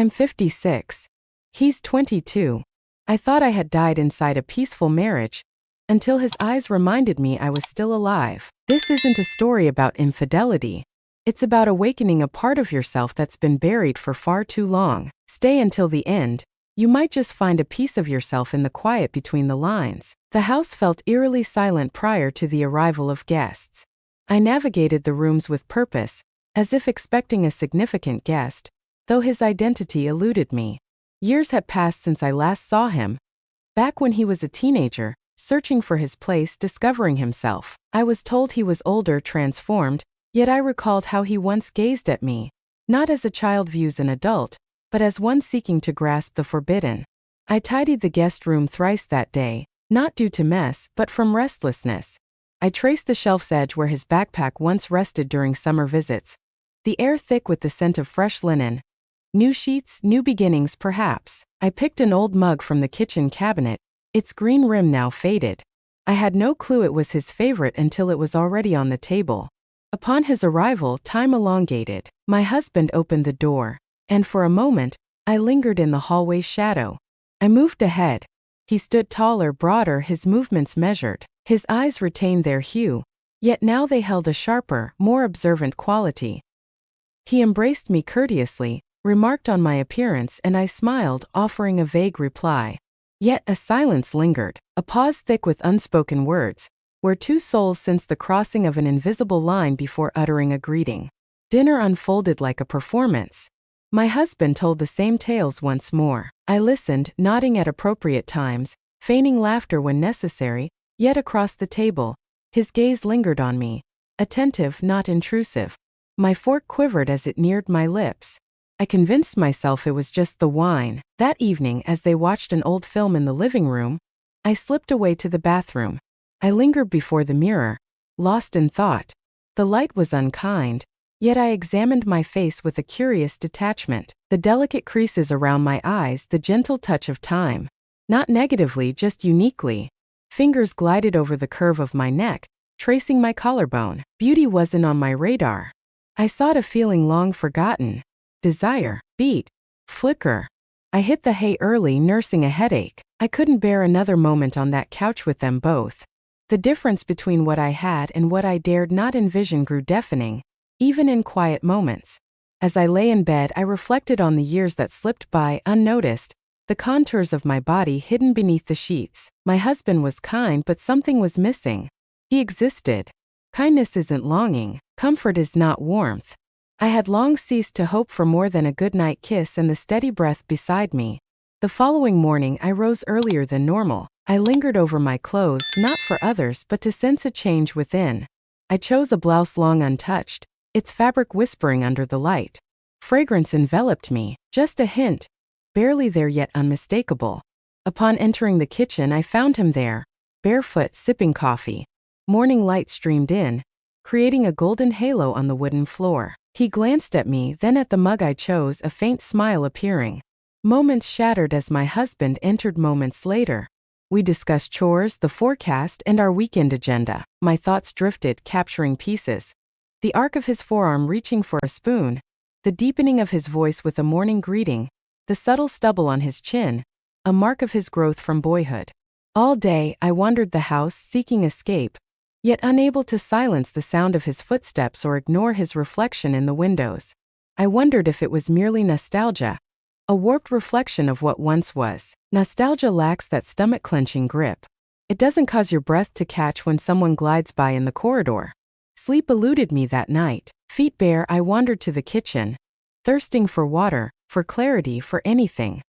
I'm 56. He's 22. I thought I had died inside a peaceful marriage, until his eyes reminded me I was still alive. This isn't a story about infidelity. It's about awakening a part of yourself that's been buried for far too long. Stay until the end. You might just find a piece of yourself in the quiet between the lines. The house felt eerily silent prior to the arrival of guests. I navigated the rooms with purpose, as if expecting a significant guest, though his identity eluded me. Years had passed since I last saw him. Back when he was a teenager, searching for his place, discovering himself. I was told he was older, transformed, yet I recalled how he once gazed at me, not as a child views an adult, but as one seeking to grasp the forbidden. I tidied the guest room thrice that day, not due to mess, but from restlessness. I traced the shelf's edge where his backpack once rested during summer visits, the air thick with the scent of fresh linen. New sheets, new beginnings perhaps. I picked an old mug from the kitchen cabinet, its green rim now faded. I had no clue it was his favorite until it was already on the table. Upon his arrival, time elongated. My husband opened the door, and for a moment, I lingered in the hallway's shadow. I moved ahead. He stood taller, broader, his movements measured. His eyes retained their hue, yet now they held a sharper, more observant quality. He embraced me courteously, remarked on my appearance, and I smiled, offering a vague reply. Yet a silence lingered, a pause thick with unspoken words, where two souls sensed the crossing of an invisible line before uttering a greeting. Dinner unfolded like a performance. My husband told the same tales once more. I listened, nodding at appropriate times, feigning laughter when necessary, yet across the table, his gaze lingered on me, attentive, not intrusive. My fork quivered as it neared my lips. I convinced myself it was just the wine. That evening, as they watched an old film in the living room, I slipped away to the bathroom. I lingered before the mirror, lost in thought. The light was unkind, yet I examined my face with a curious detachment. The delicate creases around my eyes, the gentle touch of time. Not negatively, just uniquely. Fingers glided over the curve of my neck, tracing my collarbone. Beauty wasn't on my radar. I sought a feeling long forgotten. Desire, beat, flicker. I hit the hay early, nursing a headache. I couldn't bear another moment on that couch with them both. The difference between what I had and what I dared not envision grew deafening, even in quiet moments. As I lay in bed, I reflected on the years that slipped by unnoticed, the contours of my body hidden beneath the sheets. My husband was kind, but something was missing. He existed. Kindness isn't longing, comfort is not warmth. I had long ceased to hope for more than a goodnight kiss and the steady breath beside me. The following morning I rose earlier than normal. I lingered over my clothes, not for others but to sense a change within. I chose a blouse long untouched, its fabric whispering under the light. Fragrance enveloped me, just a hint, barely there yet unmistakable. Upon entering the kitchen I found him there, barefoot, sipping coffee. Morning light streamed in, creating a golden halo on the wooden floor. He glanced at me, then at the mug I chose, a faint smile appearing. Moments shattered as my husband entered moments later. We discussed chores, the forecast, and our weekend agenda. My thoughts drifted, capturing pieces. The arc of his forearm reaching for a spoon, the deepening of his voice with a morning greeting, the subtle stubble on his chin, a mark of his growth from boyhood. All day, I wandered the house, seeking escape, yet unable to silence the sound of his footsteps or ignore his reflection in the windows. I wondered if it was merely nostalgia, a warped reflection of what once was. Nostalgia lacks that stomach-clenching grip. It doesn't cause your breath to catch when someone glides by in the corridor. Sleep eluded me that night. Feet bare, I wandered to the kitchen, thirsting for water, for clarity, for anything.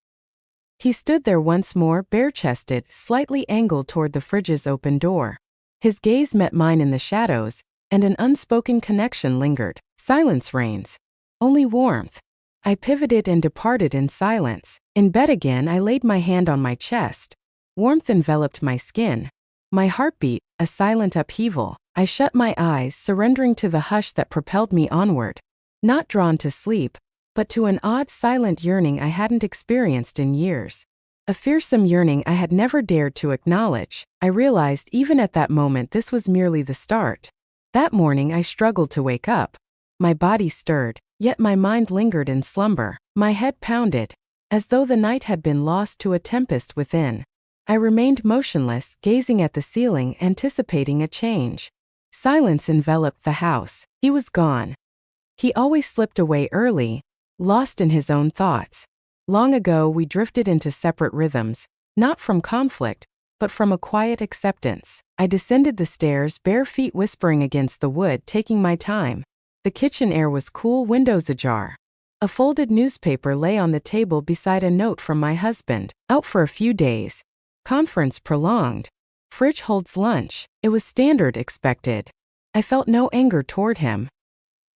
He stood there once more, bare-chested, slightly angled toward the fridge's open door. His gaze met mine in the shadows, and an unspoken connection lingered. Silence reigns. Only warmth. I pivoted and departed in silence. In bed again, I laid my hand on my chest. Warmth enveloped my skin. My heartbeat, a silent upheaval. I shut my eyes, surrendering to the hush that propelled me onward. Not drawn to sleep, but to an odd, silent yearning I hadn't experienced in years. A fearsome yearning I had never dared to acknowledge. I realized even at that moment this was merely the start. That morning I struggled to wake up. My body stirred, Yet my mind lingered in slumber. My head pounded, as though the night had been lost to a tempest within. I remained motionless, gazing at the ceiling, anticipating a change. Silence enveloped the house. He was gone. He always slipped away early, lost in his own thoughts. Long ago we drifted into separate rhythms, not from conflict, but from a quiet acceptance. I descended the stairs, bare feet whispering against the wood, taking my time. The kitchen air was cool, windows ajar. A folded newspaper lay on the table beside a note from my husband. Out for a few days. Conference prolonged. Fridge holds lunch. It was standard, expected. I felt no anger toward him.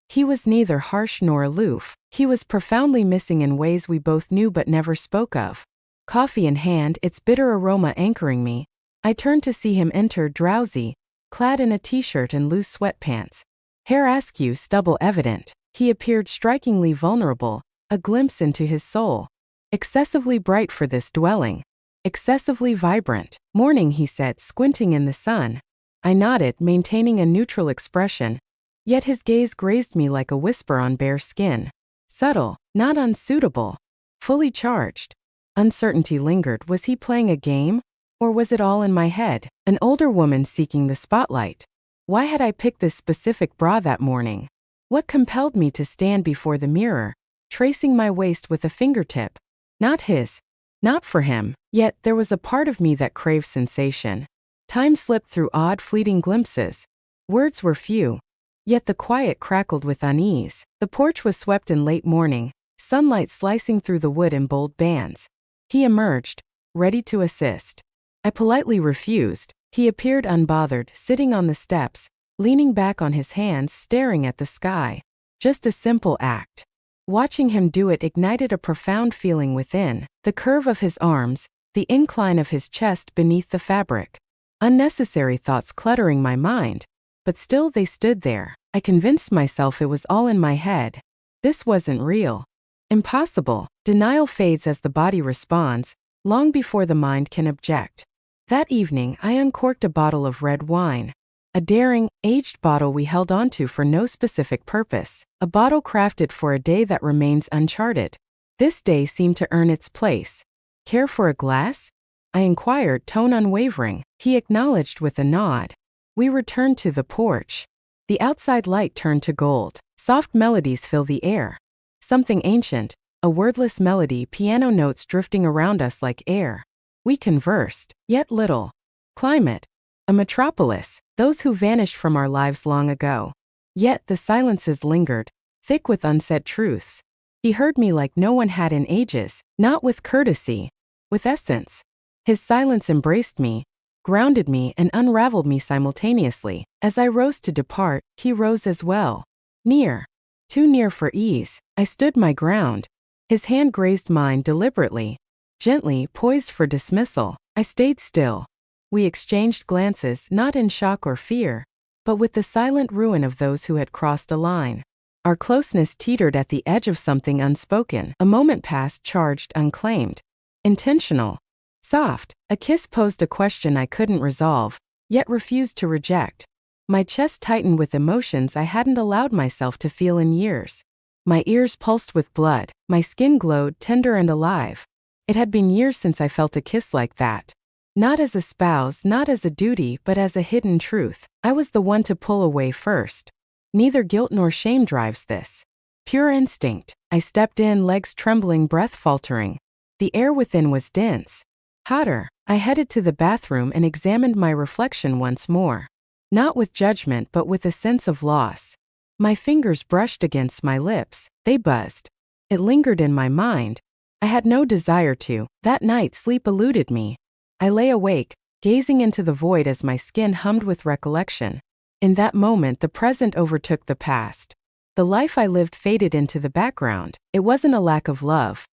He was neither harsh nor aloof. He was profoundly missing in ways we both knew but never spoke of. Coffee in hand, its bitter aroma anchoring me, I turned to see him enter, drowsy, clad in a t-shirt and loose sweatpants. Hair askew, stubble evident. He appeared strikingly vulnerable, a glimpse into his soul. Excessively bright for this dwelling. Excessively vibrant. Morning, he said, squinting in the sun. I nodded, maintaining a neutral expression. Yet his gaze grazed me like a whisper on bare skin. Subtle, not unsuitable. Fully charged. Uncertainty lingered. Was he playing a game? Or was it all in my head? An older woman seeking the spotlight. Why had I picked this specific bra that morning? What compelled me to stand before the mirror, tracing my waist with a fingertip? Not his. Not for him. Yet there was a part of me that craved sensation. Time slipped through odd, fleeting glimpses. Words were few. Yet the quiet crackled with unease. The porch was swept in late morning, sunlight slicing through the wood in bold bands. He emerged, ready to assist. I politely refused. He appeared unbothered, sitting on the steps, leaning back on his hands, staring at the sky. Just a simple act. Watching him do it ignited a profound feeling within. The curve of his arms, the incline of his chest beneath the fabric. Unnecessary thoughts cluttering my mind. But still they stood there. I convinced myself it was all in my head. This wasn't real. Impossible. Denial fades as the body responds, long before the mind can object. That evening, I uncorked a bottle of red wine. A daring, aged bottle we held onto for no specific purpose. A bottle crafted for a day that remains uncharted. This day seemed to earn its place. Care for a glass? I inquired, tone unwavering. He acknowledged with a nod. We returned to the porch. The outside light turned to gold. Soft melodies fill the air. Something ancient, a wordless melody, piano notes drifting around us like air. We conversed, yet little. Climate. A metropolis, those who vanished from our lives long ago. Yet the silences lingered, thick with unsaid truths. He heard me like no one had in ages, not with courtesy, with essence. His silence embraced me, grounded me, and unraveled me simultaneously. As I rose to depart, he rose as well. Near. Too near for ease. I stood my ground. His hand grazed mine deliberately, gently, poised for dismissal. I stayed still. We exchanged glances, not in shock or fear, but with the silent ruin of those who had crossed a line. Our closeness teetered at the edge of something unspoken. A moment passed, charged, unclaimed. Intentional. Soft. A kiss posed a question I couldn't resolve, yet refused to reject. My chest tightened with emotions I hadn't allowed myself to feel in years. My ears pulsed with blood. My skin glowed, tender and alive. It had been years since I felt a kiss like that. Not as a spouse, not as a duty, but as a hidden truth. I was the one to pull away first. Neither guilt nor shame drives this. Pure instinct. I stepped in, legs trembling, breath faltering. The air within was dense. Hotter. I headed to the bathroom and examined my reflection once more. Not with judgment but with a sense of loss. My fingers brushed against my lips. They buzzed. It lingered in my mind. I had no desire to. That night sleep eluded me. I lay awake, gazing into the void as my skin hummed with recollection. In that moment the present overtook the past. The life I lived faded into the background. It wasn't a lack of love.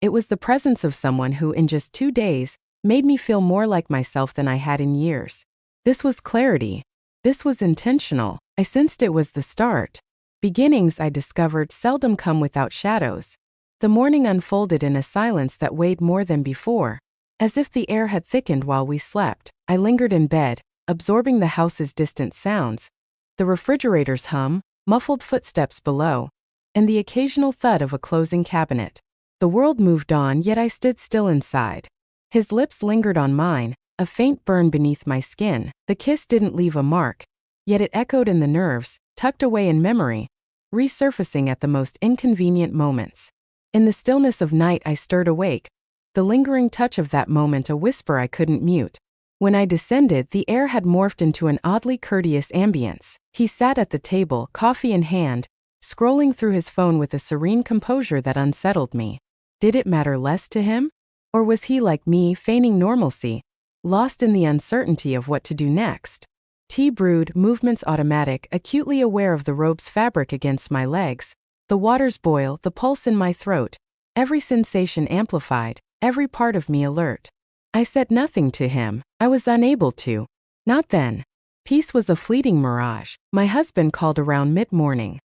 It was the presence of someone who, in just 2 days, made me feel more like myself than I had in years. This was clarity. This was intentional. I sensed it was the start. Beginnings, I discovered, seldom come without shadows. The morning unfolded in a silence that weighed more than before. As if the air had thickened while we slept, I lingered in bed, absorbing the house's distant sounds. The refrigerator's hum, muffled footsteps below, and the occasional thud of a closing cabinet. The world moved on, yet I stood still inside. His lips lingered on mine, a faint burn beneath my skin. The kiss didn't leave a mark, yet it echoed in the nerves, tucked away in memory, resurfacing at the most inconvenient moments. In the stillness of night I stirred awake, the lingering touch of that moment a whisper I couldn't mute. When I descended, the air had morphed into an oddly courteous ambience. He sat at the table, coffee in hand, scrolling through his phone with a serene composure that unsettled me. Did it matter less to him? Or was he like me, feigning normalcy, lost in the uncertainty of what to do next? Tea brewed, movements automatic, acutely aware of the robe's fabric against my legs, the water's boil, the pulse in my throat, every sensation amplified, every part of me alert. I said nothing to him. I was unable to. Not then. Peace was a fleeting mirage. My husband called around mid-morning.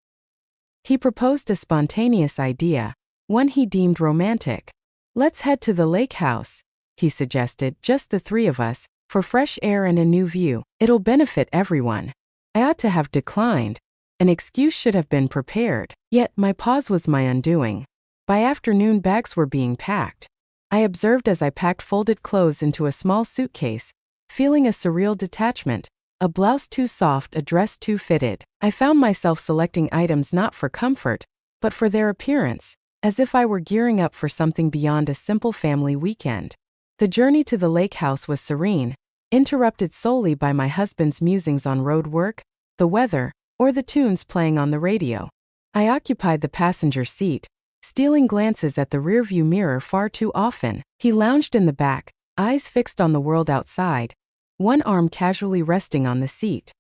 He proposed a spontaneous idea, one he deemed romantic. "Let's head to the lakehouse," he suggested, "just the three of us, for fresh air and a new view. It'll benefit everyone." I ought to have declined. An excuse should have been prepared. Yet my pause was my undoing. By afternoon, bags were being packed. I observed as I packed folded clothes into a small suitcase, feeling a surreal detachment. A blouse too soft, a dress too fitted. I found myself selecting items not for comfort, but for their appearance, as if I were gearing up for something beyond a simple family weekend. The journey to the lake house was serene, interrupted solely by my husband's musings on road work, the weather, or the tunes playing on the radio. I occupied the passenger seat, stealing glances at the rearview mirror far too often. He lounged in the back, eyes fixed on the world outside, one arm casually resting on the seat.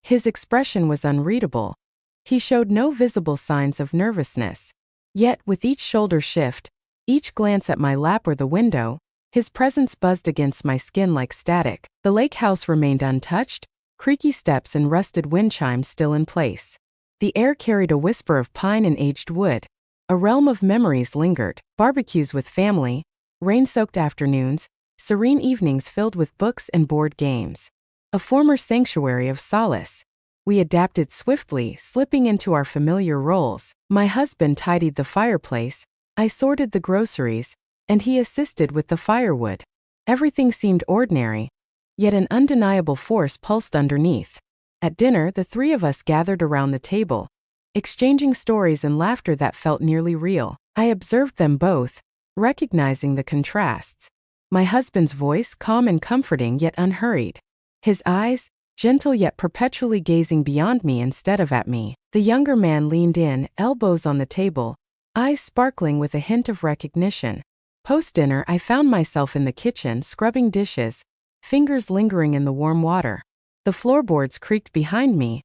His expression was unreadable. He showed no visible signs of nervousness. Yet, with each shoulder shift, each glance at my lap or the window, his presence buzzed against my skin like static. The lake house remained untouched, creaky steps and rusted wind chimes still in place. The air carried a whisper of pine and aged wood. A realm of memories lingered. Barbecues with family, rain-soaked afternoons, serene evenings filled with books and board games. A former sanctuary of solace. We adapted swiftly, slipping into our familiar roles. My husband tidied the fireplace, I sorted the groceries, and he assisted with the firewood. Everything seemed ordinary, yet an undeniable force pulsed underneath. At dinner, the three of us gathered around the table, exchanging stories and laughter that felt nearly real. I observed them both, recognizing the contrasts. My husband's voice, calm and comforting yet unhurried. His eyes, gentle yet perpetually gazing beyond me instead of at me. The younger man leaned in, elbows on the table, eyes sparkling with a hint of recognition. Post-dinner, I found myself in the kitchen, scrubbing dishes, fingers lingering in the warm water. The floorboards creaked behind me.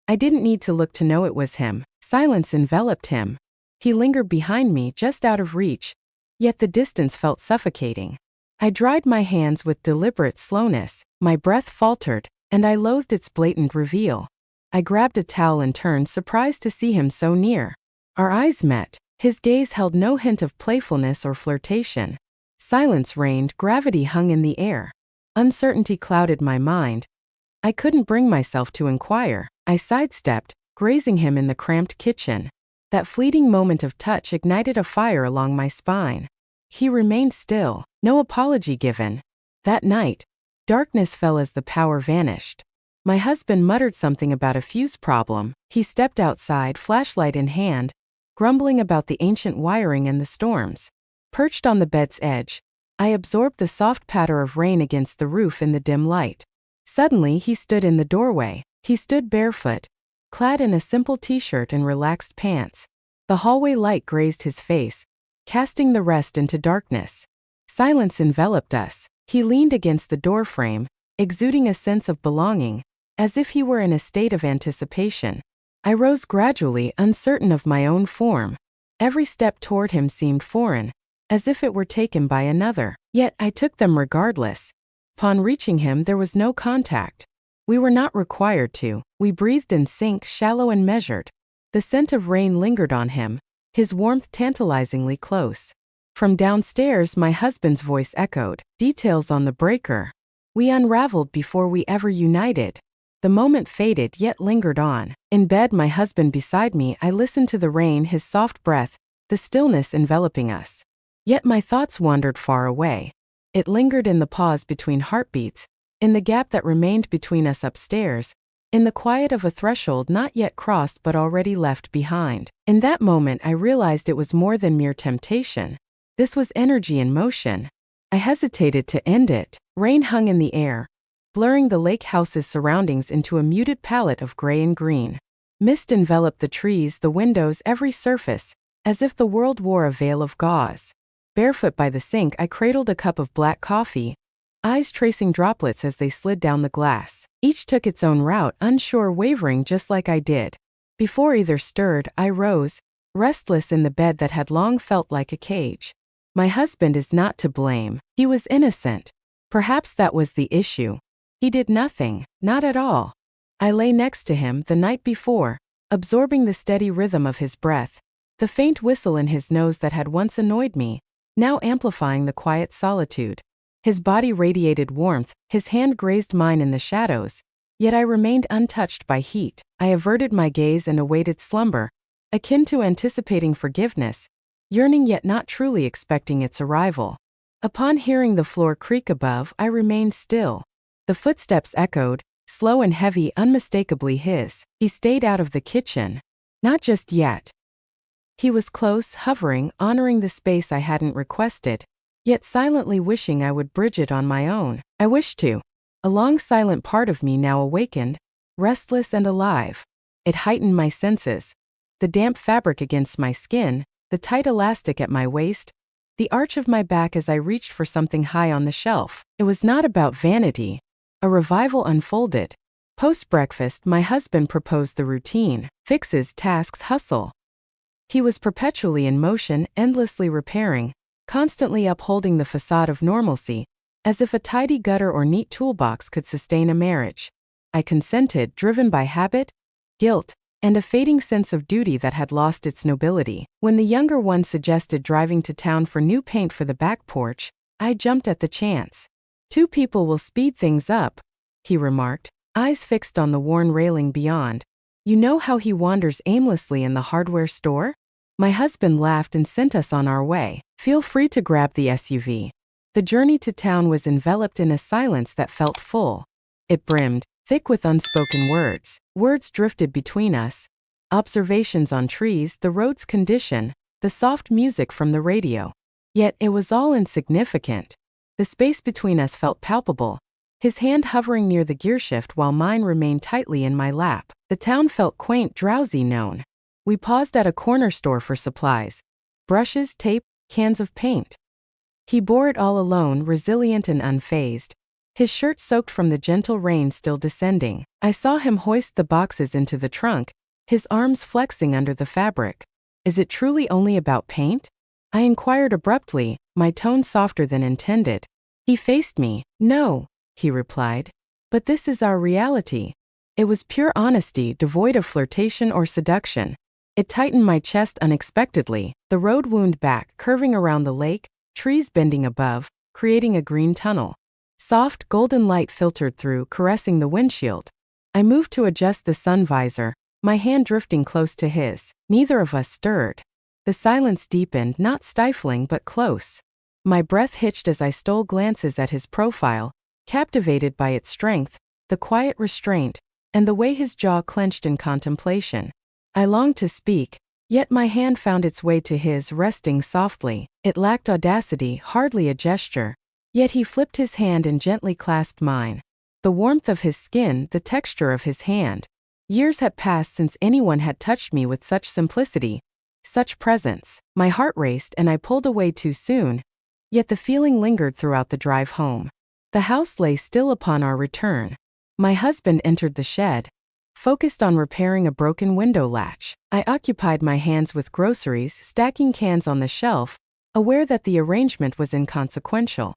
I didn't need to look to know it was him. Silence enveloped him. He lingered behind me, just out of reach, yet the distance felt suffocating. I dried my hands with deliberate slowness. My breath faltered, and I loathed its blatant reveal. I grabbed a towel and turned, surprised to see him so near. Our eyes met. His gaze held no hint of playfulness or flirtation. Silence reigned, gravity hung in the air. Uncertainty clouded my mind. I couldn't bring myself to inquire. I sidestepped, grazing him in the cramped kitchen. That fleeting moment of touch ignited a fire along my spine. He remained still, no apology given. That night, darkness fell as the power vanished. My husband muttered something about a fuse problem. He stepped outside, flashlight in hand, grumbling about the ancient wiring and the storms. Perched on the bed's edge, I absorbed the soft patter of rain against the roof in the dim light. Suddenly, he stood in the doorway. He stood barefoot, clad in a simple t-shirt and relaxed pants. The hallway light grazed his face, casting the rest into darkness. Silence enveloped us. He leaned against the doorframe, exuding a sense of belonging, as if he were in a state of anticipation. I rose gradually, uncertain of my own form. Every step toward him seemed foreign, as if it were taken by another. Yet I took them regardless. Upon reaching him, there was no contact. We were not required to. We breathed in sync, shallow and measured. The scent of rain lingered on him, his warmth tantalizingly close. From downstairs, my husband's voice echoed. Details on the breaker. We unraveled before we ever united. The moment faded yet lingered on. In bed, my husband beside me, I listened to the rain, his soft breath, the stillness enveloping us. Yet my thoughts wandered far away. It lingered in the pause between heartbeats, in the gap that remained between us upstairs, in the quiet of a threshold not yet crossed but already left behind. In that moment, I realized it was more than mere temptation. This was energy in motion. I hesitated to end it. Rain hung in the air, blurring the lake house's surroundings into a muted palette of gray and green. Mist enveloped the trees, the windows, every surface, as if the world wore a veil of gauze. Barefoot by the sink, I cradled a cup of black coffee, eyes tracing droplets as they slid down the glass. Each took its own route, unsure, wavering just like I did. Before either stirred, I rose, restless in the bed that had long felt like a cage. My husband is not to blame. He was innocent. Perhaps that was the issue. He did nothing, not at all. I lay next to him the night before, absorbing the steady rhythm of his breath, the faint whistle in his nose that had once annoyed me, now amplifying the quiet solitude. His body radiated warmth, his hand grazed mine in the shadows, yet I remained untouched by heat. I averted my gaze and awaited slumber, akin to anticipating forgiveness, yearning yet not truly expecting its arrival. Upon hearing the floor creak above, I remained still. The footsteps echoed, slow and heavy, unmistakably his. He stayed out of the kitchen. Not just yet. He was close, hovering, honoring the space I hadn't requested, yet silently wishing I would bridge it on my own. I wished to. A long silent part of me now awakened, restless and alive. It heightened my senses. The damp fabric against my skin, the tight elastic at my waist, the arch of my back as I reached for something high on the shelf. It was not about vanity. A revival unfolded. Post-breakfast, my husband proposed the routine: fixes, tasks, hustle. He was perpetually in motion, endlessly repairing, constantly upholding the facade of normalcy, as if a tidy gutter or neat toolbox could sustain a marriage. I consented, driven by habit, guilt, and a fading sense of duty that had lost its nobility. When the younger one suggested driving to town for new paint for the back porch, I jumped at the chance. 2 people will speed things up, he remarked, eyes fixed on the worn railing beyond. You know how he wanders aimlessly in the hardware store? My husband laughed and sent us on our way. Feel free to grab the SUV. The journey to town was enveloped in a silence that felt full. It brimmed, thick with unspoken words. Words drifted between us. Observations on trees, the road's condition, the soft music from the radio. Yet it was all insignificant. The space between us felt palpable, his hand hovering near the gearshift while mine remained tightly in my lap. The town felt quaint, drowsy, known. We paused at a corner store for supplies: brushes, tape, cans of paint. He bore it all alone, resilient and unfazed, his shirt soaked from the gentle rain still descending. I saw him hoist the boxes into the trunk, his arms flexing under the fabric. Is it truly only about paint? I inquired abruptly, my tone softer than intended. He faced me. No, he replied. But this is our reality. It was pure honesty, devoid of flirtation or seduction. It tightened my chest unexpectedly. The road wound back, curving around the lake, trees bending above, creating a green tunnel. Soft, golden light filtered through, caressing the windshield. I moved to adjust the sun visor, my hand drifting close to his. Neither of us stirred. The silence deepened, not stifling but close. My breath hitched as I stole glances at his profile, captivated by its strength, the quiet restraint, and the way his jaw clenched in contemplation. I longed to speak, yet my hand found its way to his, resting softly. It lacked audacity, hardly a gesture. Yet he flipped his hand and gently clasped mine. The warmth of his skin, the texture of his hand. Years had passed since anyone had touched me with such simplicity, such presence. My heart raced and I pulled away too soon, yet the feeling lingered throughout the drive home. The house lay still upon our return. My husband entered the shed, focused on repairing a broken window latch. I occupied my hands with groceries, stacking cans on the shelf, aware that the arrangement was inconsequential.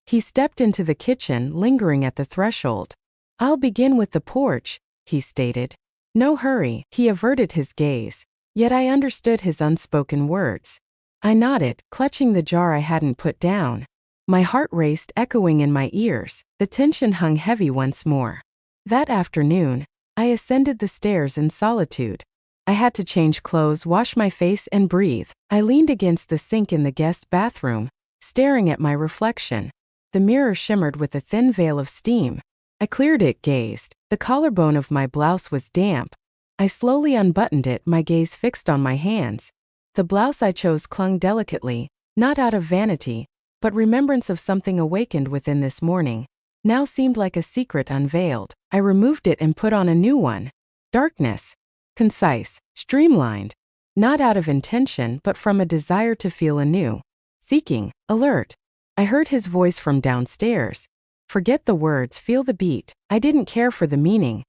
He stepped into the kitchen, lingering at the threshold. I'll begin with the porch, he stated. No hurry. He averted his gaze, yet I understood his unspoken words. I nodded, clutching the jar I hadn't put down. My heart raced, echoing in my ears. The tension hung heavy once more. That afternoon, I ascended the stairs in solitude. I had to change clothes, wash my face, and breathe. I leaned against the sink in the guest bathroom, staring at my reflection. The mirror shimmered with a thin veil of steam. I cleared it, gazed. The collarbone of my blouse was damp. I slowly unbuttoned it, my gaze fixed on my hands. The blouse I chose clung delicately, not out of vanity, but remembrance of something awakened within this morning. Now seemed like a secret unveiled. I removed it and put on a new one. Darkness. Concise, streamlined. Not out of intention, but from a desire to feel anew. Seeking, alert. I heard his voice from downstairs. Forget the words, feel the beat. I didn't care for the meaning.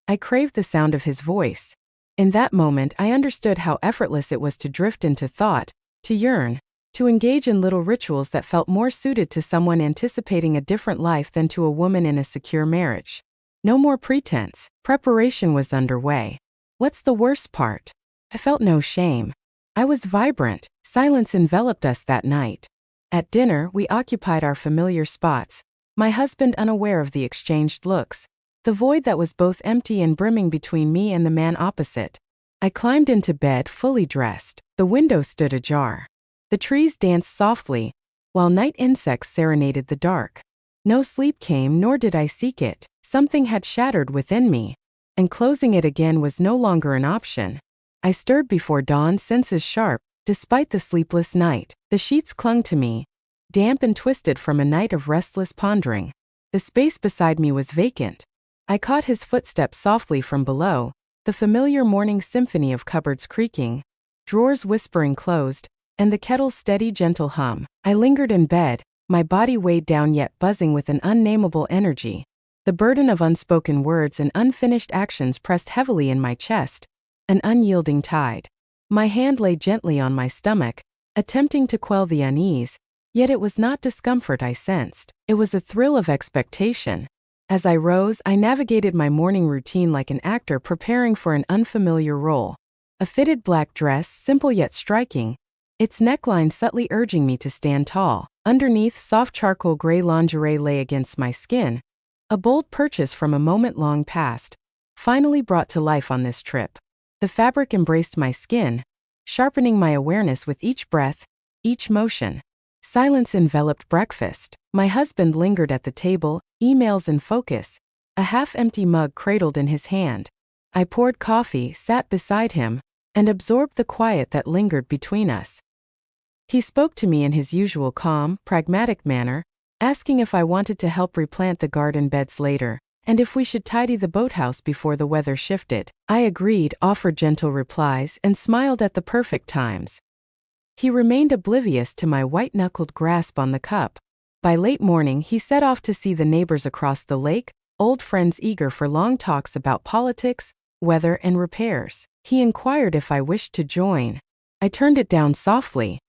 I craved the sound of his voice. In that moment, I understood how effortless it was to drift into thought, to yearn, to engage in little rituals that felt more suited to someone anticipating a different life than to a woman in a secure marriage. No more pretense. Preparation was underway. What's the worst part? I felt no shame. I was vibrant. Silence enveloped us that night. At dinner, we occupied our familiar spots, my husband unaware of the exchanged looks, the void that was both empty and brimming between me and the man opposite. I climbed into bed fully dressed. The window stood ajar. The trees danced softly, while night insects serenaded the dark. No sleep came, nor did I seek it. Something had shattered within me, and closing it again was no longer an option. I stirred before dawn, senses sharp, despite the sleepless night. The sheets clung to me, damp and twisted from a night of restless pondering. The space beside me was vacant. I caught his footsteps softly from below, the familiar morning symphony of cupboards creaking, drawers whispering closed, and the kettle's steady, gentle hum. I lingered in bed, my body weighed down yet buzzing with an unnameable energy. The burden of unspoken words and unfinished actions pressed heavily in my chest, an unyielding tide. My hand lay gently on my stomach, attempting to quell the unease, yet it was not discomfort I sensed. It was a thrill of expectation. As I rose, I navigated my morning routine like an actor preparing for an unfamiliar role. A fitted black dress, simple yet striking, its neckline subtly urging me to stand tall. Underneath, soft charcoal gray lingerie lay against my skin, a bold purchase from a moment long past, finally brought to life on this trip. The fabric embraced my skin, sharpening my awareness with each breath, each motion. Silence enveloped breakfast. My husband lingered at the table, emails in focus, a half-empty mug cradled in his hand. I poured coffee, sat beside him, and absorbed the quiet that lingered between us. He spoke to me in his usual calm, pragmatic manner, asking if I wanted to help replant the garden beds later, and if we should tidy the boathouse before the weather shifted. I agreed, offered gentle replies, and smiled at the perfect times. He remained oblivious to my white-knuckled grasp on the cup. By late morning, he set off to see the neighbors across the lake, old friends eager for long talks about politics, weather, and repairs. He inquired if I wished to join. I turned it down softly.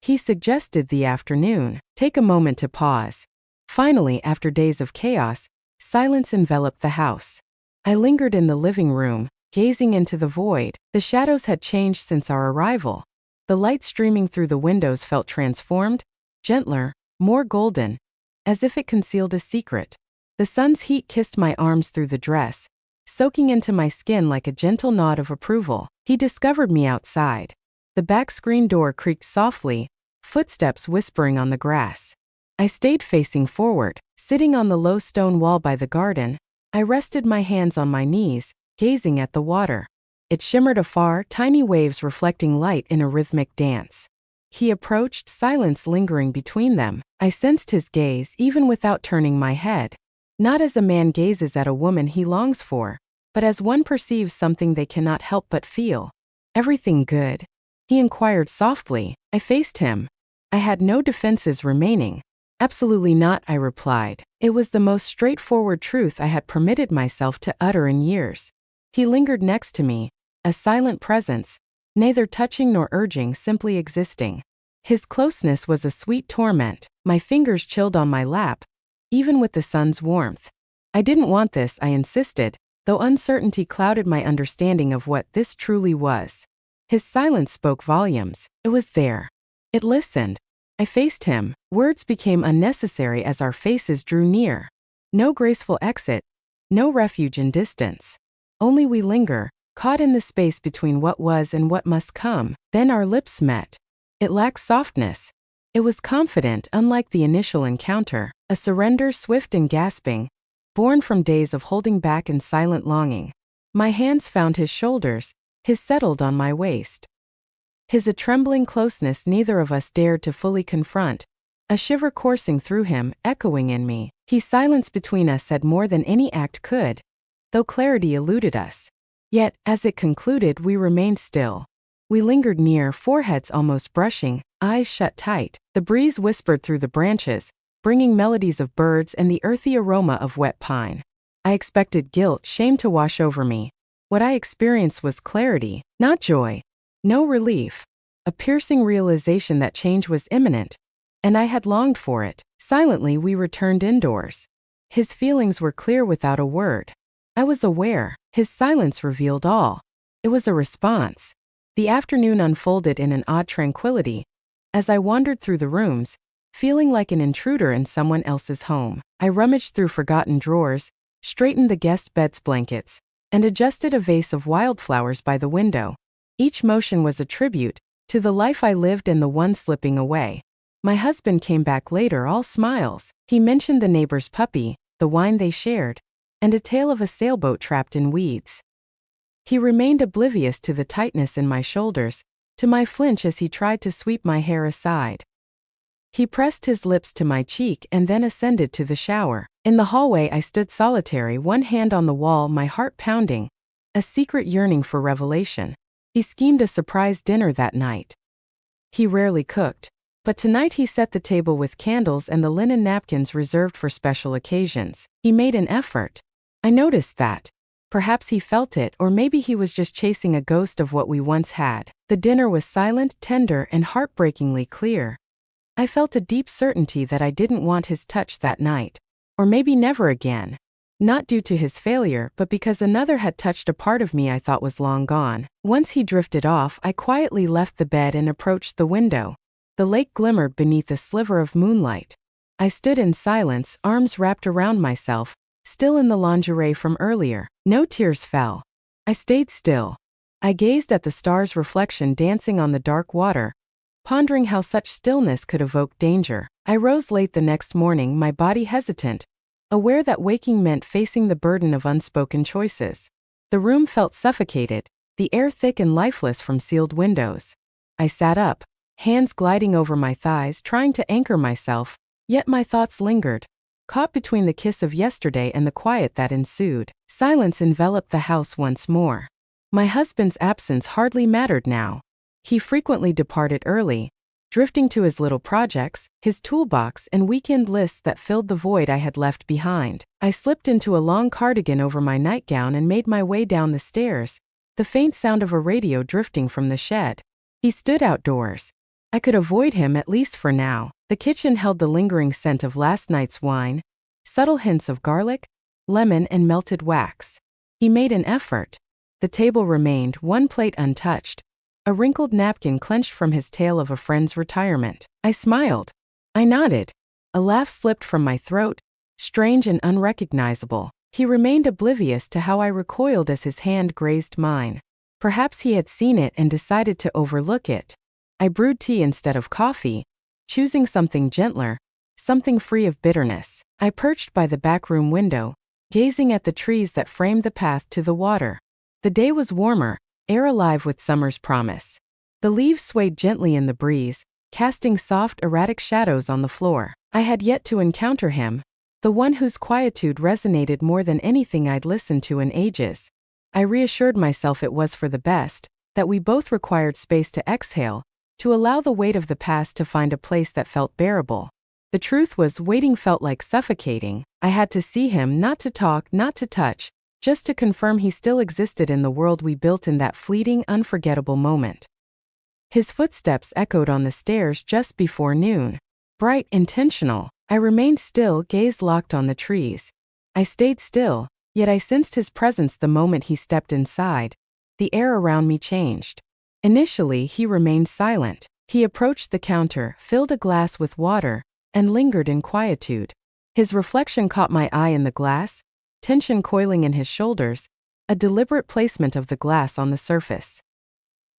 He suggested the afternoon. Take a moment to pause. Finally, after days of chaos, silence enveloped the house. I lingered in the living room, gazing into the void. The shadows had changed since our arrival. The light streaming through the windows felt transformed, gentler, more golden, as if it concealed a secret. The sun's heat kissed my arms through the dress, soaking into my skin like a gentle nod of approval. He discovered me outside. The back screen door creaked softly, footsteps whispering on the grass. I stayed facing forward. Sitting on the low stone wall by the garden, I rested my hands on my knees, gazing at the water. It shimmered afar, tiny waves reflecting light in a rhythmic dance. He approached, silence lingering between them. I sensed his gaze even without turning my head. Not as a man gazes at a woman he longs for, but as one perceives something they cannot help but feel. Everything good? He inquired softly. I faced him. I had no defenses remaining. Absolutely not, I replied. It was the most straightforward truth I had permitted myself to utter in years. He lingered next to me, a silent presence, neither touching nor urging, simply existing. His closeness was a sweet torment. My fingers chilled on my lap, even with the sun's warmth. I didn't want this, I insisted, though uncertainty clouded my understanding of what this truly was. His silence spoke volumes. It was there. It listened. I faced him. Words became unnecessary as our faces drew near. No graceful exit, no refuge in distance. Only we linger, caught in the space between what was and what must come. Then our lips met. It lacked softness. It was confident, unlike the initial encounter, a surrender swift and gasping, born from days of holding back and silent longing. My hands found his shoulders, his settled on my waist. His a trembling closeness neither of us dared to fully confront, a shiver coursing through him, echoing in me. His silence between us said more than any act could, though clarity eluded us. Yet, as it concluded, we remained still. We lingered near, foreheads almost brushing, eyes shut tight. The breeze whispered through the branches, bringing melodies of birds and the earthy aroma of wet pine. I expected guilt, shame to wash over me. What I experienced was clarity, not joy, no relief, a piercing realization that change was imminent, and I had longed for it. Silently, we returned indoors. His feelings were clear without a word. I was aware. His silence revealed all. It was a response. The afternoon unfolded in an odd tranquility. As I wandered through the rooms, feeling like an intruder in someone else's home, I rummaged through forgotten drawers, straightened the guest bed's blankets, and adjusted a vase of wildflowers by the window. Each motion was a tribute to the life I lived and the one slipping away. My husband came back later, all smiles. He mentioned the neighbor's puppy, the wine they shared, and a tale of a sailboat trapped in weeds. He remained oblivious to the tightness in my shoulders, to my flinch as he tried to sweep my hair aside. He pressed his lips to my cheek and then ascended to the shower. In the hallway I stood solitary, one hand on the wall, my heart pounding, a secret yearning for revelation. He schemed a surprise dinner that night. He rarely cooked, but tonight he set the table with candles and the linen napkins reserved for special occasions. He made an effort. I noticed that. Perhaps he felt it, or maybe he was just chasing a ghost of what we once had. The dinner was silent, tender, and heartbreakingly clear. I felt a deep certainty that I didn't want his touch that night. Or maybe never again. Not due to his failure, but because another had touched a part of me I thought was long gone. Once he drifted off, I quietly left the bed and approached the window. The lake glimmered beneath a sliver of moonlight. I stood in silence, arms wrapped around myself, still in the lingerie from earlier. No tears fell. I stayed still. I gazed at the stars' reflection dancing on the dark water, pondering how such stillness could evoke danger. I rose late the next morning, my body hesitant, aware that waking meant facing the burden of unspoken choices. The room felt suffocated, the air thick and lifeless from sealed windows. I sat up, hands gliding over my thighs, trying to anchor myself, yet my thoughts lingered, caught between the kiss of yesterday and the quiet that ensued. Silence enveloped the house once more. My husband's absence hardly mattered now. He frequently departed early, drifting to his little projects, his toolbox, and weekend lists that filled the void I had left behind. I slipped into a long cardigan over my nightgown and made my way down the stairs, the faint sound of a radio drifting from the shed. He stood outdoors. I could avoid him, at least for now. The kitchen held the lingering scent of last night's wine, subtle hints of garlic, lemon, and melted wax. He made an effort. The table remained, one plate untouched, a wrinkled napkin clenched from his tale of a friend's retirement. I smiled. I nodded. A laugh slipped from my throat, strange and unrecognizable. He remained oblivious to how I recoiled as his hand grazed mine. Perhaps he had seen it and decided to overlook it. I brewed tea instead of coffee, choosing something gentler, something free of bitterness. I perched by the back room window, gazing at the trees that framed the path to the water. The day was warmer, air alive with summer's promise. The leaves swayed gently in the breeze, casting soft, erratic shadows on the floor. I had yet to encounter him, the one whose quietude resonated more than anything I'd listened to in ages. I reassured myself it was for the best, that we both required space to exhale, to allow the weight of the past to find a place that felt bearable. The truth was, waiting felt like suffocating. I had to see him, not to talk, not to touch, just to confirm he still existed in the world we built in that fleeting, unforgettable moment. His footsteps echoed on the stairs just before noon. Bright, intentional. I remained still, gaze locked on the trees. I stayed still, yet I sensed his presence the moment he stepped inside. The air around me changed. Initially, he remained silent. He approached the counter, filled a glass with water, and lingered in quietude. His reflection caught my eye in the glass, tension coiling in his shoulders, a deliberate placement of the glass on the surface.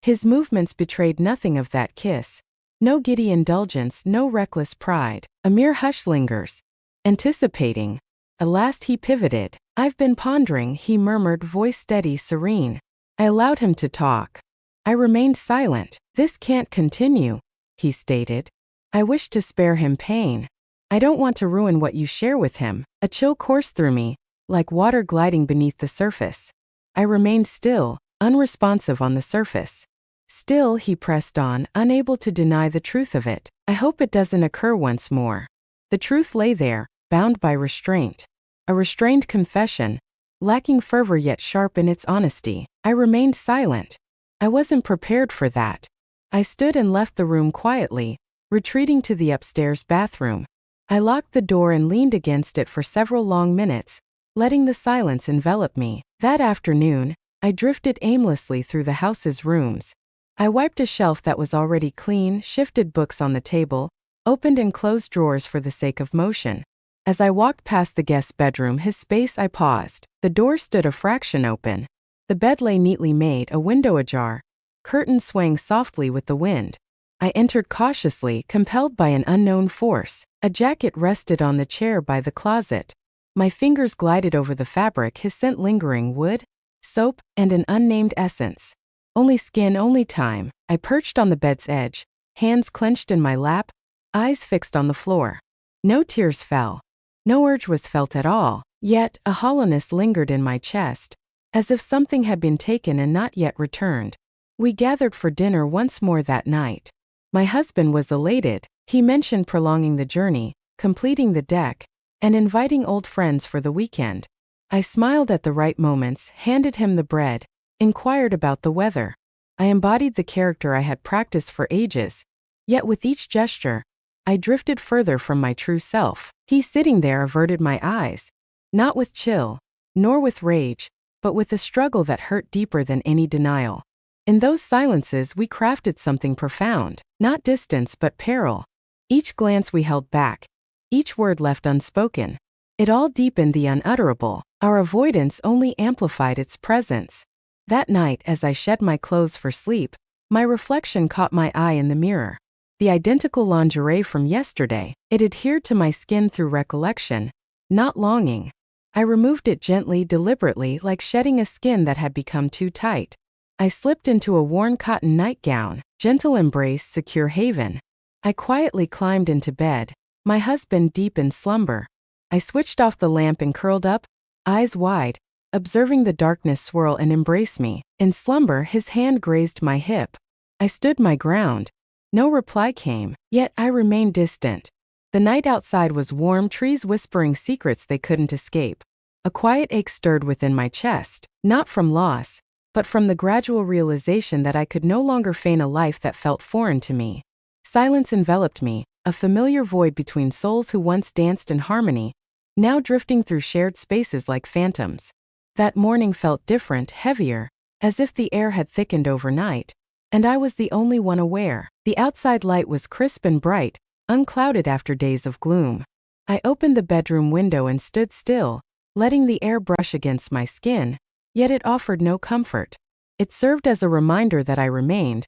His movements betrayed nothing of that kiss. No giddy indulgence, no reckless pride. A mere hush lingers, anticipating. At last he pivoted. "I've been pondering," he murmured, voice steady, serene. I allowed him to talk. I remained silent. "This can't continue," he stated. I wished to spare him pain. "I don't want to ruin what you share with him." A chill coursed through me, like water gliding beneath the surface. I remained still, unresponsive on the surface. Still, he pressed on, unable to deny the truth of it. "I hope it doesn't occur once more." The truth lay there, bound by restraint. A restrained confession, lacking fervor yet sharp in its honesty. I remained silent. I wasn't prepared for that. I stood and left the room quietly, retreating to the upstairs bathroom. I locked the door and leaned against it for several long minutes, letting the silence envelop me. That afternoon, I drifted aimlessly through the house's rooms. I wiped a shelf that was already clean, shifted books on the table, opened and closed drawers for the sake of motion. As I walked past the guest's bedroom, his space, I paused. The door stood a fraction open. The bed lay neatly made, a window ajar. Curtains swaying softly with the wind. I entered cautiously, compelled by an unknown force. A jacket rested on the chair by the closet. My fingers glided over the fabric, his scent lingering, wood, soap, and an unnamed essence. Only skin, only time. I perched on the bed's edge, hands clenched in my lap, eyes fixed on the floor. No tears fell. No urge was felt at all. Yet, a hollowness lingered in my chest, as if something had been taken and not yet returned. We gathered for dinner once more that night. My husband was elated. He mentioned prolonging the journey, completing the deck, and inviting old friends for the weekend. I smiled at the right moments, handed him the bread, inquired about the weather. I embodied the character I had practiced for ages. Yet with each gesture, I drifted further from my true self. He, sitting there, averted my eyes. Not with chill, nor with rage, but with a struggle that hurt deeper than any denial. In those silences we crafted something profound. Not distance but peril. Each glance we held back, each word left unspoken. It all deepened the unutterable. Our avoidance only amplified its presence. That night, as I shed my clothes for sleep, my reflection caught my eye in the mirror. The identical lingerie from yesterday. It adhered to my skin through recollection, not longing. I removed it gently, deliberately, like shedding a skin that had become too tight. I slipped into a worn cotton nightgown, gentle embrace, secure haven. I quietly climbed into bed, my husband deep in slumber. I switched off the lamp and curled up, eyes wide, observing the darkness swirl and embrace me. In slumber, his hand grazed my hip. I stood my ground. No reply came, yet I remained distant. The night outside was warm, trees whispering secrets they couldn't escape. A quiet ache stirred within my chest, not from loss, but from the gradual realization that I could no longer feign a life that felt foreign to me. Silence enveloped me, a familiar void between souls who once danced in harmony, now drifting through shared spaces like phantoms. That morning felt different, heavier, as if the air had thickened overnight, and I was the only one aware. The outside light was crisp and bright, unclouded after days of gloom. I opened the bedroom window and stood still, letting the air brush against my skin, yet it offered no comfort. It served as a reminder that I remained,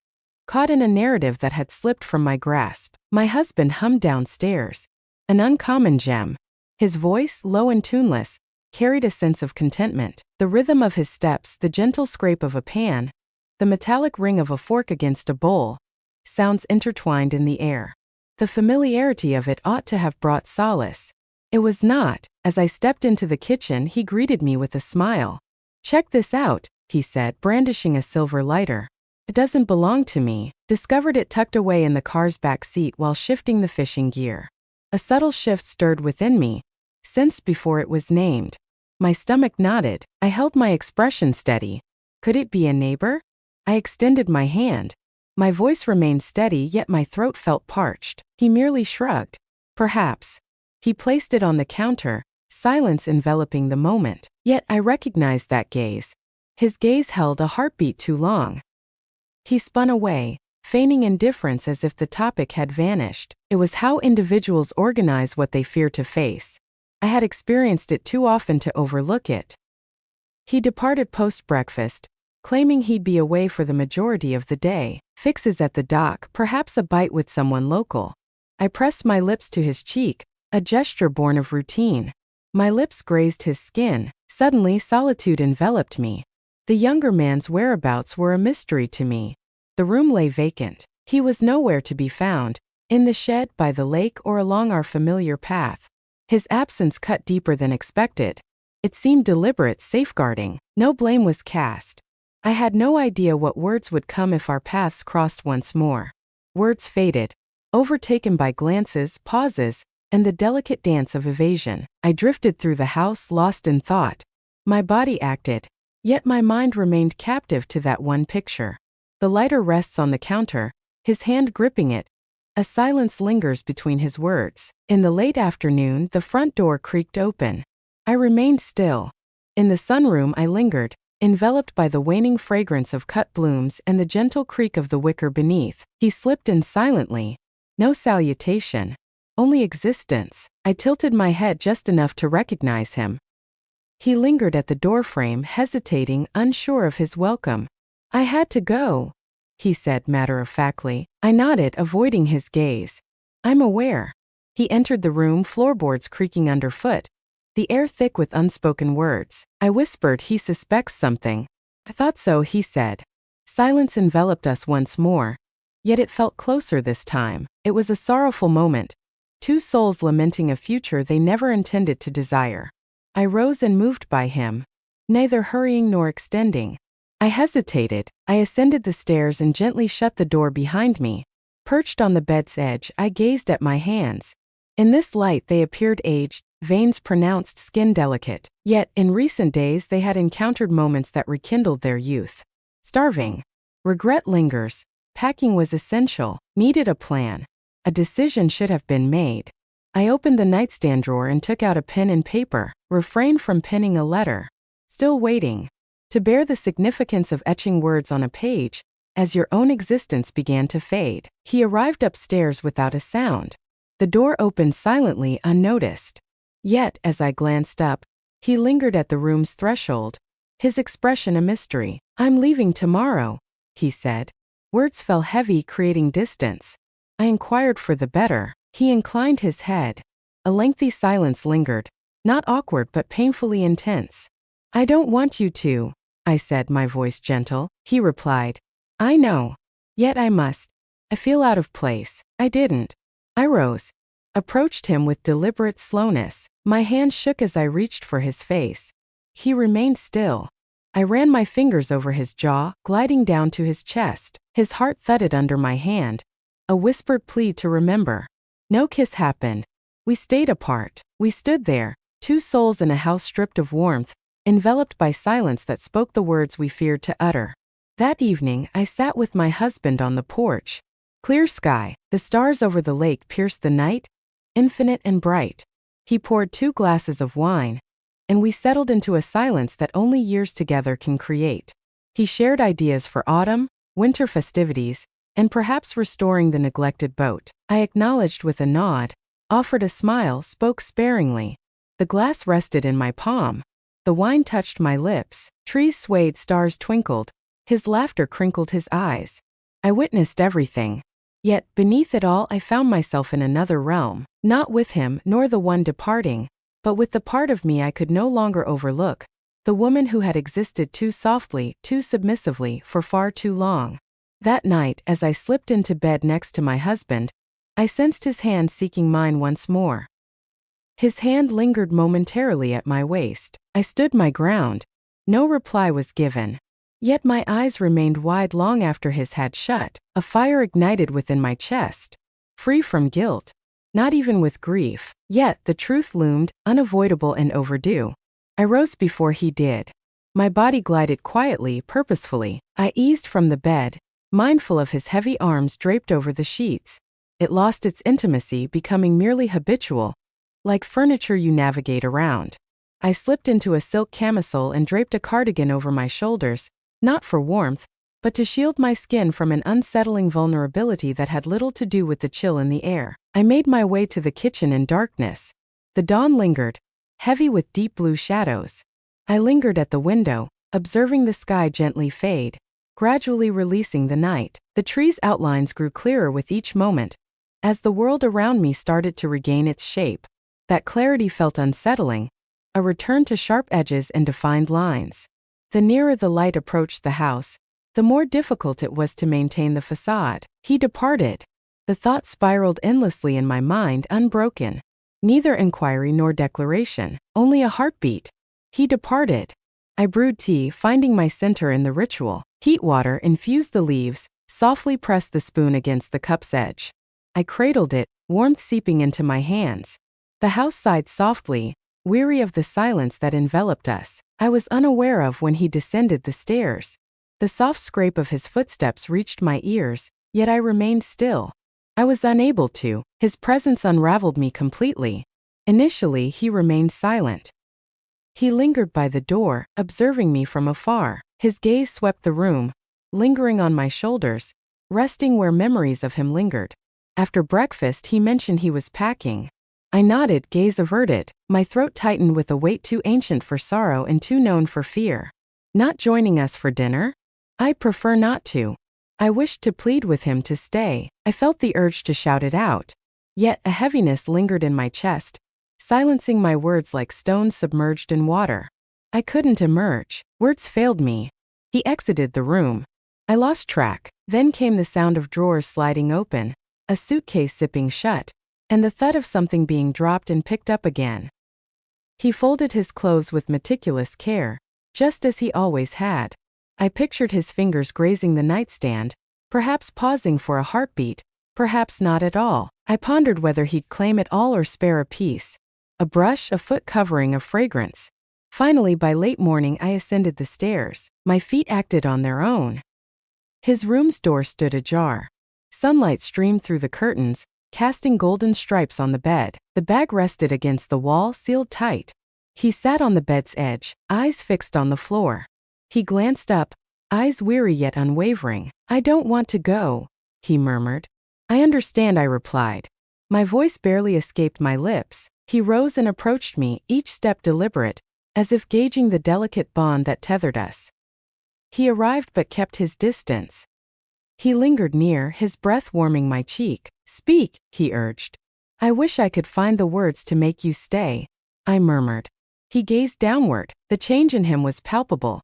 caught in a narrative that had slipped from my grasp. My husband hummed downstairs, an uncommon gem. His voice, low and tuneless, carried a sense of contentment. The rhythm of his steps, the gentle scrape of a pan, the metallic ring of a fork against a bowl, sounds intertwined in the air. The familiarity of it ought to have brought solace. It was not. As I stepped into the kitchen, he greeted me with a smile. "Check this out," he said, brandishing a silver lighter. "It doesn't belong to me." Discovered it tucked away in the car's back seat while shifting the fishing gear. A subtle shift stirred within me, sensed before it was named. My stomach knotted. I held my expression steady. Could it be a neighbor? I extended my hand. My voice remained steady, yet my throat felt parched. He merely shrugged. Perhaps. He placed it on the counter, silence enveloping the moment. Yet I recognized that gaze. His gaze held a heartbeat too long. He spun away, feigning indifference as if the topic had vanished. It was how individuals organize what they fear to face. I had experienced it too often to overlook it. He departed post-breakfast, claiming he'd be away for the majority of the day. Fixes at the dock, perhaps a bite with someone local. I pressed my lips to his cheek, a gesture born of routine. My lips grazed his skin. Suddenly, solitude enveloped me. The younger man's whereabouts were a mystery to me. The room lay vacant. He was nowhere to be found, in the shed, by the lake, or along our familiar path. His absence cut deeper than expected. It seemed deliberate safeguarding. No blame was cast. I had no idea what words would come if our paths crossed once more. Words faded, overtaken by glances, pauses, and the delicate dance of evasion. I drifted through the house, lost in thought. My body acted, yet my mind remained captive to that one picture. The lighter rests on the counter, his hand gripping it. A silence lingers between his words. In the late afternoon, the front door creaked open. I remained still. In the sunroom I lingered, enveloped by the waning fragrance of cut blooms and the gentle creak of the wicker beneath. He slipped in silently. No salutation, only existence. I tilted my head just enough to recognize him. He lingered at the doorframe, hesitating, unsure of his welcome. "I had to go," he said matter-of-factly. I nodded, avoiding his gaze. "I'm aware." He entered the room, floorboards creaking underfoot, the air thick with unspoken words. I whispered, "He suspects something." "I thought so," he said. Silence enveloped us once more, yet it felt closer this time. It was a sorrowful moment, two souls lamenting a future they never intended to desire. I rose and moved by him, neither hurrying nor extending. I hesitated. I ascended the stairs and gently shut the door behind me. Perched on the bed's edge, I gazed at my hands. In this light they appeared aged, veins pronounced, skin delicate. Yet, in recent days they had encountered moments that rekindled their youth. Starving. Regret lingers. Packing was essential. Needed a plan. A decision should have been made. I opened the nightstand drawer and took out a pen and paper. Refrained from penning a letter. Still waiting. To bear the significance of etching words on a page, as your own existence began to fade. He arrived upstairs without a sound. The door opened silently, unnoticed. Yet, as I glanced up, he lingered at the room's threshold, his expression a mystery. "I'm leaving tomorrow," he said. Words fell heavy, creating distance. I inquired for the better. He inclined his head. A lengthy silence lingered, not awkward but painfully intense. "I don't want you to," I said, my voice gentle. He replied, "I know. Yet I must. I feel out of place." I didn't. I rose, approached him with deliberate slowness. My hand shook as I reached for his face. He remained still. I ran my fingers over his jaw, gliding down to his chest. His heart thudded under my hand, a whispered plea to remember. No kiss happened. We stayed apart. We stood there, two souls in a house stripped of warmth, enveloped by silence that spoke the words we feared to utter. That evening, I sat with my husband on the porch. Clear sky, the stars over the lake pierced the night, infinite and bright. He poured 2 glasses of wine, and we settled into a silence that only years together can create. He shared ideas for autumn, winter festivities, and perhaps restoring the neglected boat. I acknowledged with a nod, offered a smile, spoke sparingly. The glass rested in my palm. The wine touched my lips. Trees swayed, stars twinkled. His laughter crinkled his eyes. I witnessed everything. Yet, beneath it all, I found myself in another realm. Not with him, nor the one departing, but with the part of me I could no longer overlook. The woman who had existed too softly, too submissively, for far too long. That night, as I slipped into bed next to my husband, I sensed his hand seeking mine once more. His hand lingered momentarily at my waist. I stood my ground. No reply was given. Yet my eyes remained wide long after his had shut. A fire ignited within my chest. Free from guilt. Not even with grief. Yet the truth loomed, unavoidable and overdue. I rose before he did. My body glided quietly, purposefully. I eased from the bed, mindful of his heavy arms draped over the sheets. It lost its intimacy, becoming merely habitual, like furniture you navigate around. I slipped into a silk camisole and draped a cardigan over my shoulders, not for warmth, but to shield my skin from an unsettling vulnerability that had little to do with the chill in the air. I made my way to the kitchen in darkness. The dawn lingered, heavy with deep blue shadows. I lingered at the window, observing the sky gently fade, gradually releasing the night. The trees' outlines grew clearer with each moment, as the world around me started to regain its shape. That clarity felt unsettling, a return to sharp edges and defined lines. The nearer the light approached the house, the more difficult it was to maintain the facade. He departed. The thoughts spiraled endlessly in my mind, unbroken. Neither inquiry nor declaration, only a heartbeat. He departed. I brewed tea, finding my center in the ritual. Heat water infused the leaves, softly pressed the spoon against the cup's edge. I cradled it, warmth seeping into my hands. The house sighed softly, weary of the silence that enveloped us. I was unaware of when he descended the stairs. The soft scrape of his footsteps reached my ears, yet I remained still. I was unable to. His presence unraveled me completely. Initially, he remained silent. He lingered by the door, observing me from afar. His gaze swept the room, lingering on my shoulders, resting where memories of him lingered. After breakfast, he mentioned he was packing. I nodded, gaze averted. My throat tightened with a weight too ancient for sorrow and too known for fear. Not joining us for dinner? I'd prefer not to. I wished to plead with him to stay. I felt the urge to shout it out. Yet a heaviness lingered in my chest, silencing my words like stones submerged in water. I couldn't emerge. Words failed me. He exited the room. I lost track. Then came the sound of drawers sliding open, a suitcase zipping shut, and the thud of something being dropped and picked up again. He folded his clothes with meticulous care, just as he always had. I pictured his fingers grazing the nightstand, perhaps pausing for a heartbeat, perhaps not at all. I pondered whether he'd claim it all or spare a piece. A brush, a foot covering, a fragrance. Finally, by late morning, I ascended the stairs. My feet acted on their own. His room's door stood ajar. Sunlight streamed through the curtains, casting golden stripes on the bed. The bag rested against the wall, sealed tight. He sat on the bed's edge, eyes fixed on the floor. He glanced up, eyes weary yet unwavering. "I don't want to go," he murmured. "I understand," I replied. My voice barely escaped my lips. He rose and approached me, each step deliberate, as if gauging the delicate bond that tethered us. He arrived but kept his distance. He lingered near, his breath warming my cheek. "Speak," he urged. "I wish I could find the words to make you stay," I murmured. He gazed downward. The change in him was palpable.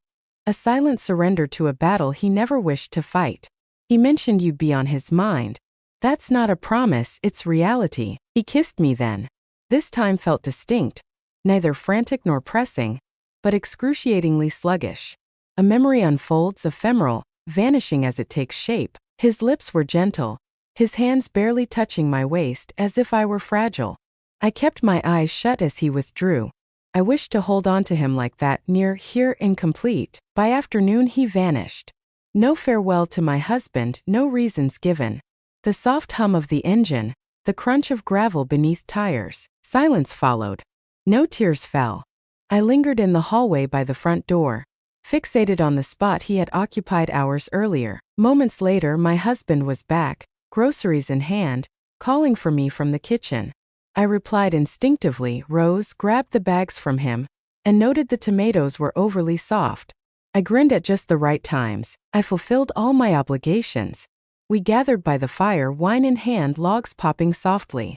A silent surrender to a battle he never wished to fight. "He mentioned you'd be on his mind. That's not a promise, it's reality." He kissed me then. This time felt distinct, neither frantic nor pressing, but excruciatingly sluggish. A memory unfolds, ephemeral, vanishing as it takes shape. His lips were gentle, his hands barely touching my waist, as if I were fragile. I kept my eyes shut as he withdrew. I wished to hold on to him like that, near, here, incomplete. By afternoon he vanished. No farewell to my husband, no reasons given. The soft hum of the engine, the crunch of gravel beneath tires. Silence followed. No tears fell. I lingered in the hallway by the front door, fixated on the spot he had occupied hours earlier. Moments later, my husband was back, groceries in hand, calling for me from the kitchen. I replied instinctively, rose, grabbed the bags from him, and noted the tomatoes were overly soft. I grinned at just the right times. I fulfilled all my obligations. We gathered by the fire, wine in hand, logs popping softly.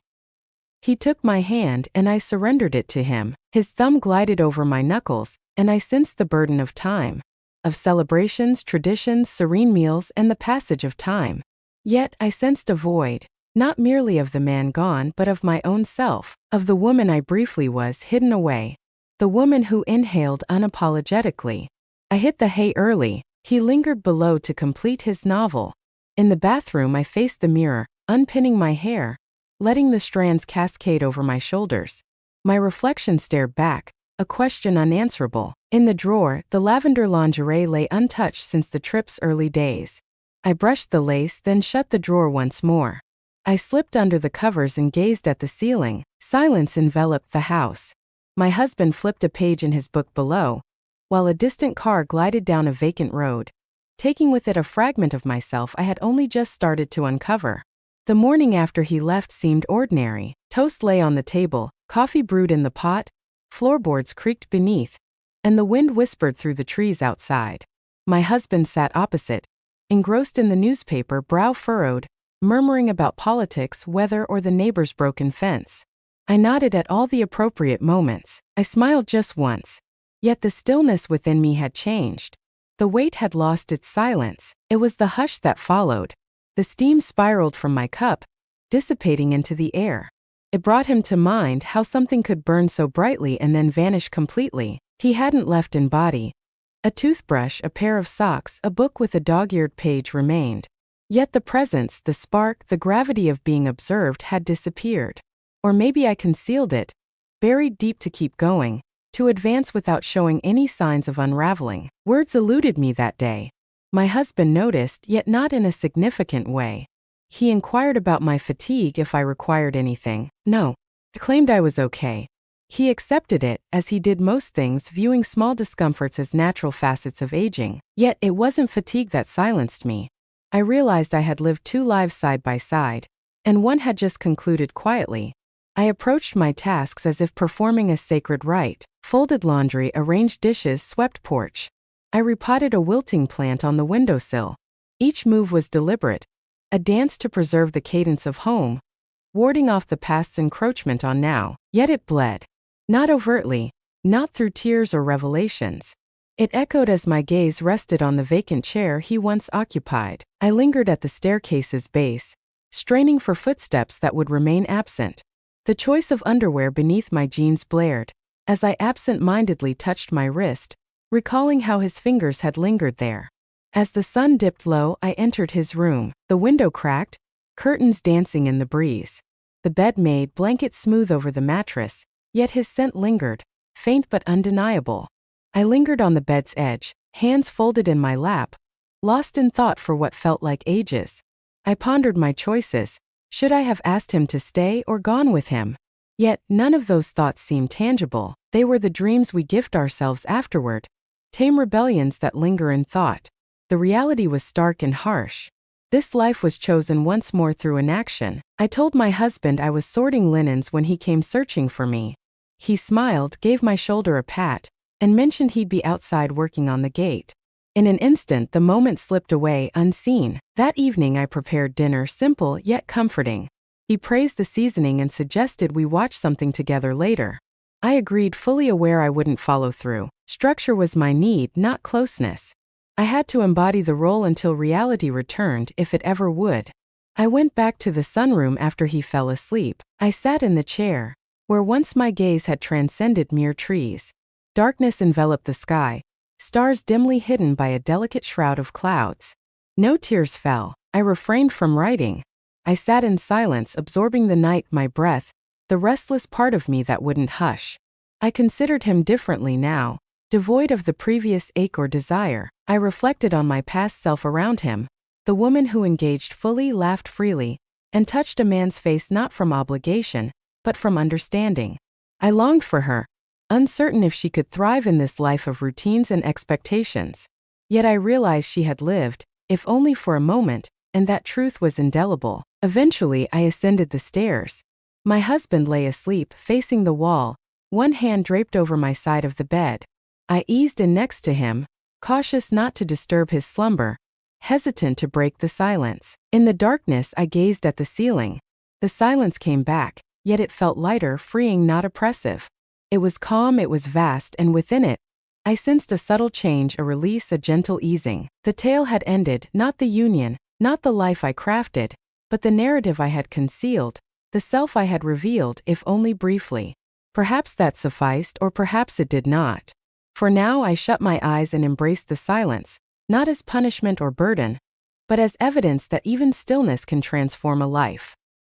He took my hand and I surrendered it to him. His thumb glided over my knuckles, and I sensed the burden of time. Of celebrations, traditions, serene meals, and the passage of time. Yet I sensed a void. Not merely of the man gone, but of my own self, of the woman I briefly was, hidden away. The woman who inhaled unapologetically. I hit the hay early. He lingered below to complete his novel. In the bathroom, I faced the mirror, unpinning my hair, letting the strands cascade over my shoulders. My reflection stared back, a question unanswerable. In the drawer, the lavender lingerie lay untouched since the trip's early days. I brushed the lace, then shut the drawer once more. I slipped under the covers and gazed at the ceiling. Silence enveloped the house. My husband flipped a page in his book below, while a distant car glided down a vacant road, taking with it a fragment of myself I had only just started to uncover. The morning after he left seemed ordinary. Toast lay on the table, coffee brewed in the pot, floorboards creaked beneath, and the wind whispered through the trees outside. My husband sat opposite, engrossed in the newspaper, brow furrowed, murmuring about politics, weather, or the neighbor's broken fence. I nodded at all the appropriate moments. I smiled just once. Yet the stillness within me had changed. The weight had lost its silence. It was the hush that followed. The steam spiraled from my cup, dissipating into the air. It brought him to mind how something could burn so brightly and then vanish completely. He hadn't left in body. A toothbrush, a pair of socks, a book with a dog-eared page remained. Yet the presence, the spark, the gravity of being observed had disappeared. Or maybe I concealed it, buried deep to keep going, to advance without showing any signs of unraveling. Words eluded me that day. My husband noticed, yet not in a significant way. He inquired about my fatigue, if I required anything. No. I claimed I was okay. He accepted it, as he did most things, viewing small discomforts as natural facets of aging. Yet it wasn't fatigue that silenced me. I realized I had lived 2 lives side by side, and one had just concluded quietly. I approached my tasks as if performing a sacred rite. Folded laundry, arranged dishes, swept porch. I repotted a wilting plant on the windowsill. Each move was deliberate, a dance to preserve the cadence of home, warding off the past's encroachment on now. Yet it bled. Not overtly, not through tears or revelations. It echoed as my gaze rested on the vacant chair he once occupied. I lingered at the staircase's base, straining for footsteps that would remain absent. The choice of underwear beneath my jeans blared, as I absent-mindedly touched my wrist, recalling how his fingers had lingered there. As the sun dipped low, I entered his room. The window cracked, curtains dancing in the breeze. The bed made blanket smooth over the mattress, yet his scent lingered, faint but undeniable. I lingered on the bed's edge, hands folded in my lap, lost in thought for what felt like ages. I pondered my choices. Should I have asked him to stay or gone with him? Yet, none of those thoughts seemed tangible. They were the dreams we gift ourselves afterward, tame rebellions that linger in thought. The reality was stark and harsh. This life was chosen once more through inaction. I told my husband I was sorting linens when he came searching for me. He smiled, gave my shoulder a pat, and mentioned he'd be outside working on the gate. In an instant, the moment slipped away unseen. That evening I prepared dinner, simple yet comforting. He praised the seasoning and suggested we watch something together later. I agreed, fully aware I wouldn't follow through. Structure was my need, not closeness. I had to embody the role until reality returned, if it ever would. I went back to the sunroom after he fell asleep. I sat in the chair, where once my gaze had transcended mere trees. Darkness enveloped the sky, stars dimly hidden by a delicate shroud of clouds. No tears fell. I refrained from writing. I sat in silence, absorbing the night, my breath, the restless part of me that wouldn't hush. I considered him differently now, devoid of the previous ache or desire. I reflected on my past self around him, the woman who engaged fully, laughed freely, and touched a man's face not from obligation, but from understanding. I longed for her, uncertain if she could thrive in this life of routines and expectations. Yet I realized she had lived, if only for a moment, and that truth was indelible. Eventually, I ascended the stairs. My husband lay asleep, facing the wall, one hand draped over my side of the bed. I eased in next to him, cautious not to disturb his slumber, hesitant to break the silence. In the darkness, I gazed at the ceiling. The silence came back, yet it felt lighter, freeing, not oppressive. It was calm, it was vast, and within it, I sensed a subtle change, a release, a gentle easing. The tale had ended, not the union, not the life I crafted, but the narrative I had concealed, the self I had revealed, if only briefly. Perhaps that sufficed, or perhaps it did not. For now I shut my eyes and embraced the silence, not as punishment or burden, but as evidence that even stillness can transform a life.